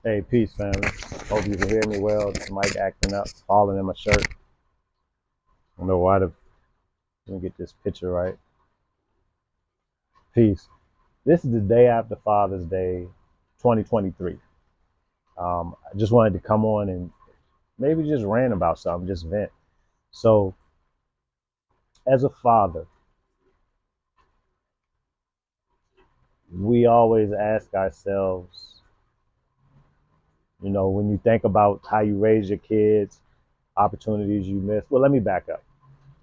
Hey, peace, family. Hope you can hear me well. The mic acting up, falling in my shirt. I don't know why. Let me get this picture right. Peace. This is the day after Father's Day, 2023. I just wanted to come on and maybe just rant about something, just vent. So, as a father, we always ask ourselves, when you think about how you raise your kids, opportunities you miss. Well, let me back up.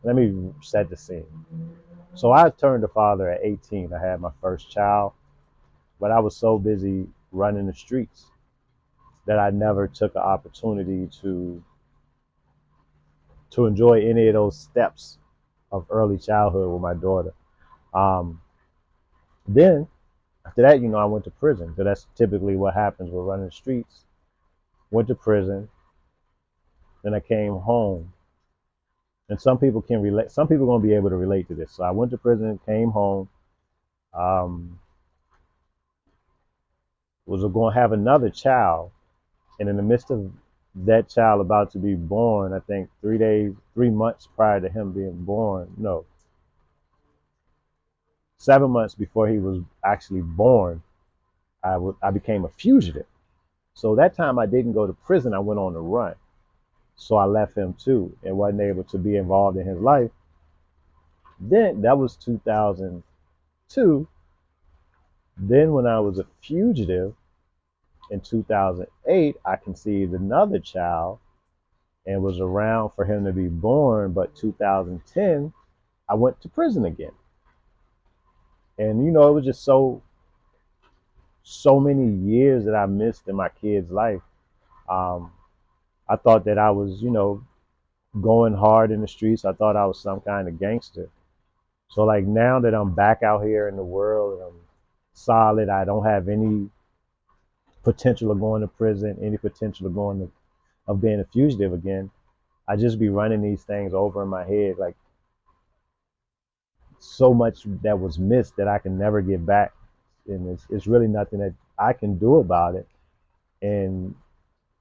Let me set the scene. So I turned a father at 18. I had my first child, but I was so busy running the streets that I never took an opportunity to enjoy any of those steps of early childhood with my daughter. Um, then after that, I went to prison. So that's typically what happens with running the streets. Went to prison, then I came home. And some people can relate. Some people are going to be able to relate to this. So I went to prison, came home, um, was going to have another child, and in the midst of that child about to be born, I think 3 months prior to him being born, no, 7 months before he was actually born, I became a fugitive. So that time I didn't go to prison, I went on the run. So I left him too and wasn't able to be involved in his life. Then that was 2002. Then when I was a fugitive in 2008, I conceived another child and was around for him to be born. But 2010, I went to prison again. And it was just so many years that I missed in my kid's life. Um, I thought that I was, going hard in the streets. I thought I was some kind of gangster. So like now that I'm back out here in the world and I'm solid, I don't have any potential of going to prison, any potential of being a fugitive again. I just be running these things over in my head, like so much that was missed that I can never get back. And it's really nothing that I can do about it. And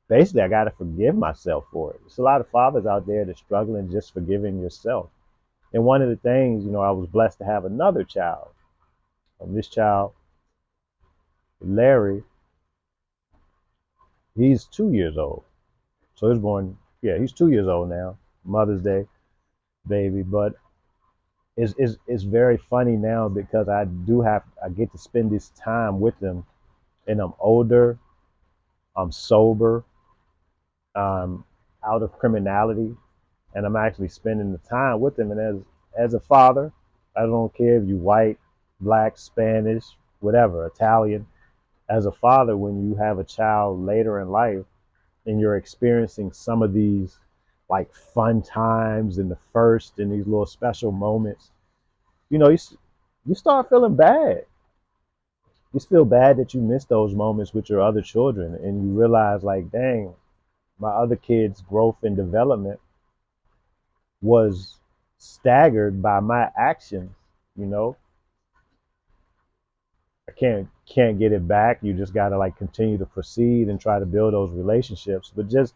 basically, I got to forgive myself for it. There's a lot of fathers out there that struggling just forgiving yourself. And one of the things, I was blessed to have another child. This child, Larry, he's 2 years old. So he's born, yeah, he's 2 years old now. Mother's Day baby. But it's very funny now because I get to spend this time with them, and I'm older, I'm sober, I'm out of criminality, and I'm actually spending the time with them. And as a father, I don't care if you white, black, Spanish, whatever, Italian. As a father, when you have a child later in life and you're experiencing some of these like fun times in the first and these little special moments, you know, you, you start feeling bad. You feel bad that you miss those moments with your other children, and you realize like, dang, my other kids' growth and development was staggered by my actions. You know, I can't get it back. You just gotta like continue to proceed and try to build those relationships. But just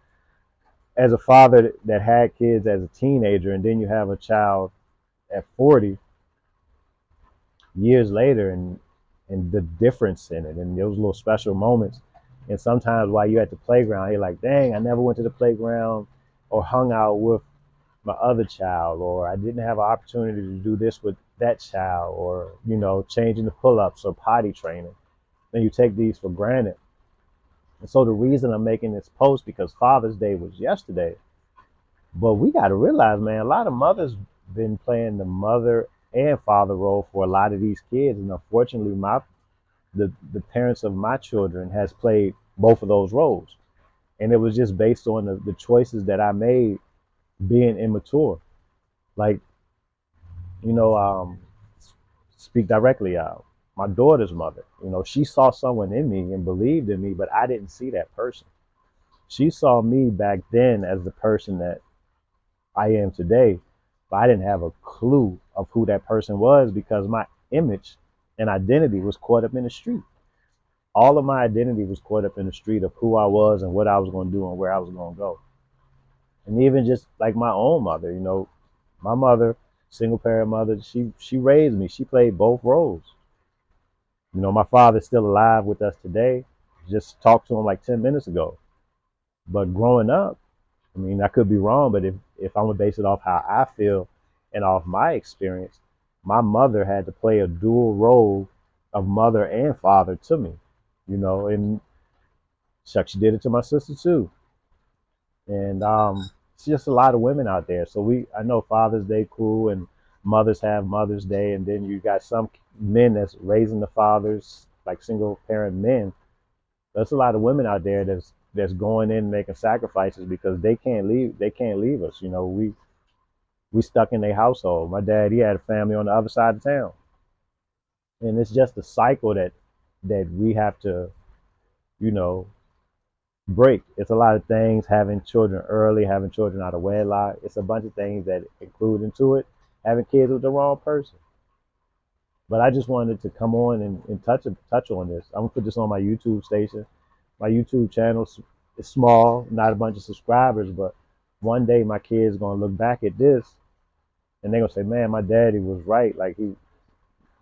as a father that had kids as a teenager, and then you have a child at 40 years later, and the difference in it, and those little special moments. And sometimes while you're at the playground, you're like, dang, I never went to the playground or hung out with my other child, or I didn't have an opportunity to do this with that child, or changing the pull-ups or potty training. And you take these for granted. And so the reason I'm making this post, because Father's Day was yesterday, but we got to realize, man, a lot of mothers been playing the mother and father role for a lot of these kids, and unfortunately, the parents of my children has played both of those roles, and it was just based on the choices that I made being immature. Like, you know, um, speak directly out. My daughter's mother, she saw someone in me and believed in me, but I didn't see that person. She saw me back then as the person that I am today, but I didn't have a clue of who that person was because my image and identity was caught up in the street. All of my identity was caught up in the street of who I was and what I was going to do and where I was going to go. And even just like my own mother, my mother, single parent mother, she raised me. She played both roles. My father's still alive with us today. Just talked to him like 10 minutes ago. But growing up, I mean, I could be wrong, but if I'm gonna base it off how I feel and off my experience, my mother had to play a dual role of mother and father to me, and Chuck, she did it to my sister too. And it's just a lot of women out there. So I know Father's Day cool, and mothers have Mother's Day, and then you got some men that's raising the fathers, like single parent men. There's a lot of women out there that's going in making sacrifices because they can't leave us. We stuck in their household. My dad, he had a family on the other side of town, and it's just a cycle that we have to, you know, break. It's a lot of things, having children early, having children out of wedlock. It's a bunch of things that include into it, having kids with the wrong person. But I just wanted to come on and touch on this. I'm gonna put this on my YouTube station. My YouTube channel is small, not a bunch of subscribers, but one day my kids gonna look back at this and they're gonna say, "Man, my daddy was right. Like you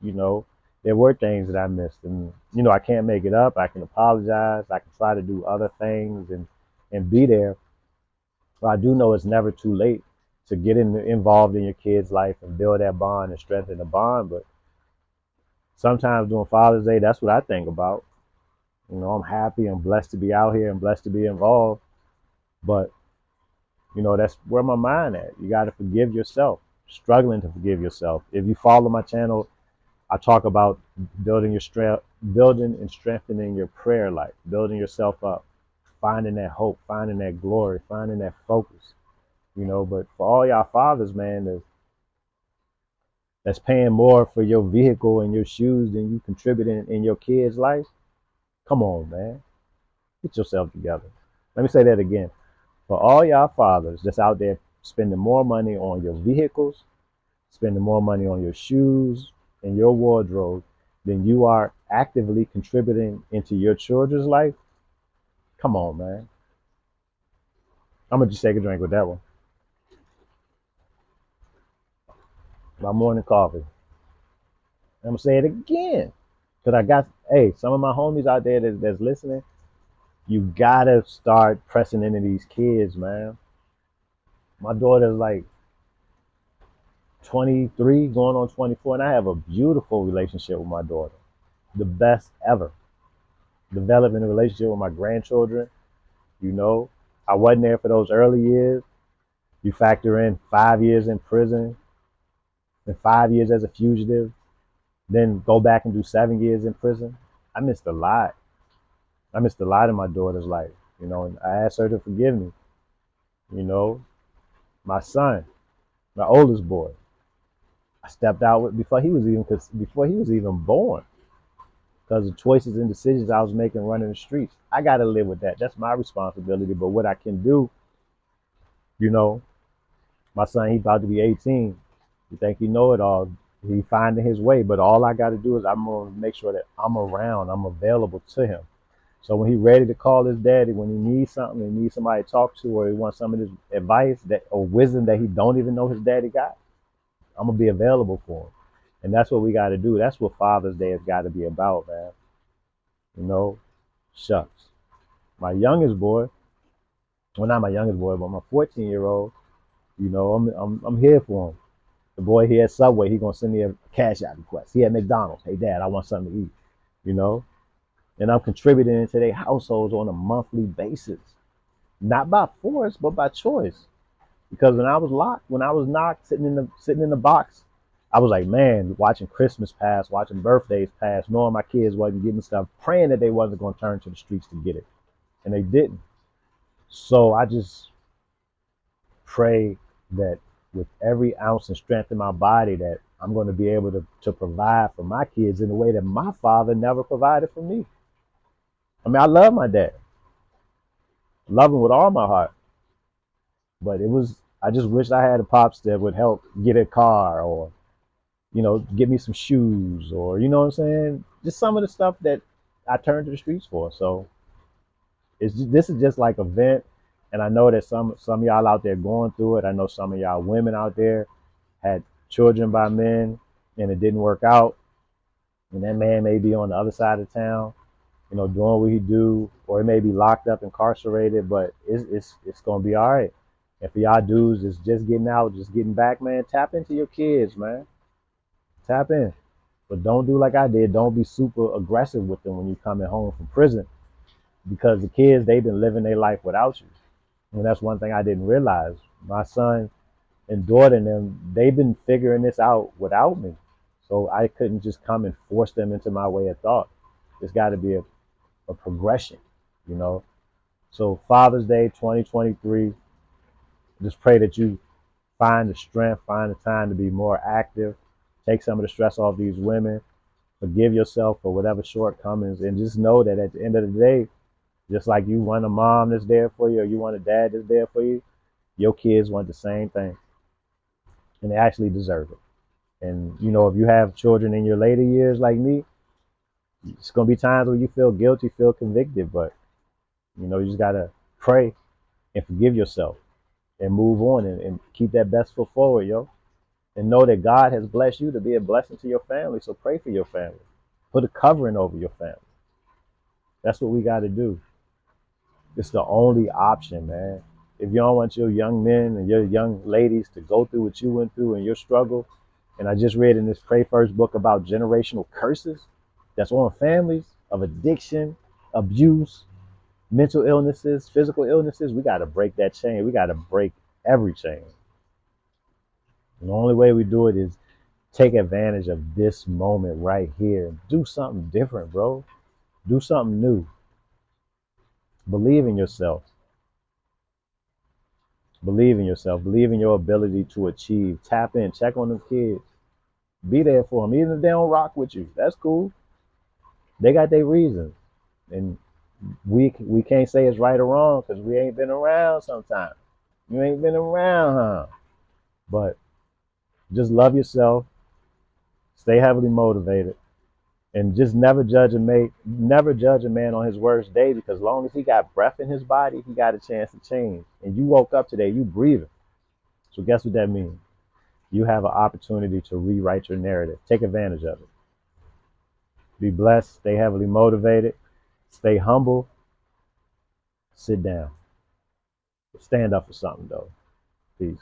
know, there were things that I missed, and I can't make it up. I can apologize. I can try to do other things and be there. But I do know it's never too late to get involved in your kid's life and build that bond and strengthen the bond. But sometimes during Father's Day, that's what I think about. I'm happy and blessed to be out here and blessed to be involved. But that's where my mind at. You got to forgive yourself. Struggling to forgive yourself. If you follow my channel, I talk about building your strength, building and strengthening your prayer life, building yourself up, finding that hope, finding that glory, finding that focus. But for all y'all fathers, man, that's paying more for your vehicle and your shoes than you contributing in your kid's life. Come on, man, get yourself together. Let me say that again. For all y'all fathers that's out there spending more money on your vehicles, spending more money on your shoes and your wardrobe than you are actively contributing into your children's life, come on, man. I'm gonna just take a drink with that one. My morning coffee. I'm gonna say it again. Cause I got, hey, some of my homies out there that's listening, you gotta start pressing into these kids, man. My daughter's like 23, going on 24, and I have a beautiful relationship with my daughter. The best ever. Developing a relationship with my grandchildren, you know. I wasn't there for those early years. You factor in 5 years in prison and 5 years as a fugitive, then go back and do 7 years in prison. I missed a lot. I missed a lot in my daughter's life, and I asked her to forgive me. You know, my son, my oldest boy, I stepped out with before he was even born because of choices and decisions I was making running the streets. I got to live with that. That's my responsibility. But what I can do, you know, my son, he's about to be 18. You think he know it all? He finding his way. But all I got to do is I'm gonna make sure that I'm around. I'm available to him. So when he's ready to call his daddy, when he needs something, he needs somebody to talk to, or he wants some of his advice that or wisdom that he don't even know his daddy got, I'm gonna be available for him. And that's what we got to do. That's what Father's Day has got to be about, man. You know, shucks. My youngest boy, well, not my youngest boy, but my 14-year-old, I'm here for him. The boy here at Subway, he gonna send me a cash out request. He at McDonald's, hey dad, I want something to eat, you know, and I'm contributing into their households on a monthly basis, not by force, but by choice. Because when I was knocked, sitting in the box, I was like, man, watching Christmas pass, watching birthdays pass, knowing my kids wasn't getting stuff, praying that they wasn't gonna turn to the streets to get it, and they didn't. So I just pray that with every ounce and strength in my body that I'm going to be able to provide for my kids in a way that my father never provided for me. I mean, I love my dad, love him with all my heart, but I just wish I had a pops that would help get a car or, get me some shoes or, you know what I'm saying? Just some of the stuff that I turned to the streets for. So this is just like a vent, and I know that some of y'all out there going through it. I know some of y'all women out there had children by men, and it didn't work out, and that man may be on the other side of town, doing what he do, or he may be locked up, incarcerated, but it's gonna be all right. And for y'all dudes, it's just getting out, just getting back, man. Tap into your kids, man. Tap in, but don't do like I did. Don't be super aggressive with them when you coming home from prison, because the kids they've been living their life without you, and that's one thing I didn't realize. My son and daughter and them, they've been figuring this out without me, so I couldn't just come and force them into my way of thought. It's got to be a progression, you know. So Father's Day 2023, just pray that you find the strength, find the time to be more active, take some of the stress off these women, forgive yourself for whatever shortcomings, and just know that at the end of the day, just like you want a mom that's there for you or you want a dad that's there for you, your kids want the same thing, and they actually deserve it. And if you have children in your later years like me, it's gonna be times where you feel guilty, feel convicted, but you just gotta pray and forgive yourself and move on and keep that best foot forward, yo. And know that God has blessed you to be a blessing to your family. So pray for your family. Put a covering over your family. That's what we got to do. It's the only option, man. If you don't want your young men and your young ladies to go through what you went through and your struggle, and I just read in this Pray First book about generational curses that's on families of addiction, abuse, mental illnesses, physical illnesses, we got to break that chain. We got to break every chain. And the only way we do it is take advantage of this moment right here. Do something different, bro. Do something new. Believe in yourself. Believe in yourself. Believe in your ability to achieve. Tap in. Check on them kids. Be there for them. Even if they don't rock with you, that's cool. They got their reasons. And we can't say it's right or wrong because we ain't been around sometimes. You ain't been around, huh? But just love yourself. Stay heavily motivated. And just never judge a man on his worst day, because as long as he got breath in his body, he got a chance to change. And you woke up today, you breathing. So guess what that means? You have an opportunity to rewrite your narrative. Take advantage of it. Be blessed, stay heavily motivated, stay humble, sit down. Stand up for something though. Peace.